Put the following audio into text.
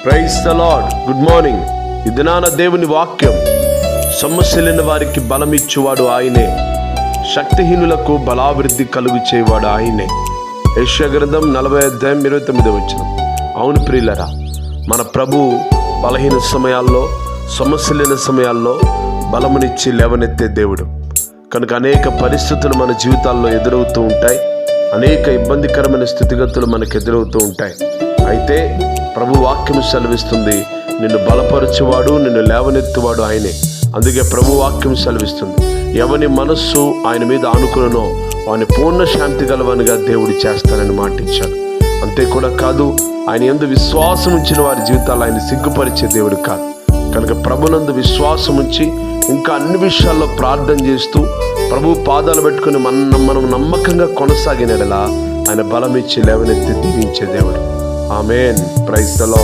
Praise the Lord. Good morning. ఈ దినాన దేవుని వాక్యం, సమస్యలైన వారికి బలమిచ్చువాడు ఆయనే, శక్తిహీనులకు బలాభివృద్ధి కలుగు చేయవాడు ఆయనే. యెషయా గ్రంథం 40:29. అవును ప్రియులరా, మన ప్రభు బలహీన సమయాల్లో, సమస్యలైన సమయాల్లో బలమునిచ్చి లేవనెత్తే దేవుడు. కనుక అనేక పరిస్థితులు మన జీవితాల్లో ఎదురవుతూ ఉంటాయి, అనేక ఇబ్బందికరమైన స్థితిగతులు మనకు ఎదురవుతూ ఉంటాయి. అయితే ప్రభు వాక్యం సెలవిస్తుంది, నిన్ను బలపరచువాడు, నిన్ను లేవనెత్తువాడు ఆయనే. అందుకే ప్రభు వాక్యం సెలవిస్తుంది, ఎవని మనస్సు ఆయన మీద ఆనుకునో వాని పూర్ణ శాంతి గలవనిగా దేవుడు చేస్తానని మాటిచ్చాడు. అంతే కూడా కాదు, ఆయన యందు విశ్వాసం ఉంచిన వారి జీవితాలు ఆయన సిగ్గుపరిచే దేవుడు కాదు. కనుక ప్రభునందు విశ్వాసం ఉంచి ఇంకా అన్ని విషయాల్లో ప్రార్థన చేస్తూ ప్రభు పాదాలు పెట్టుకుని మనం నమ్మకంగా కొనసాగినలా ఆయన బలమిచ్చి లేవనెత్తి దీవించే దేవుడు. ఆమేన్. Praise the lord.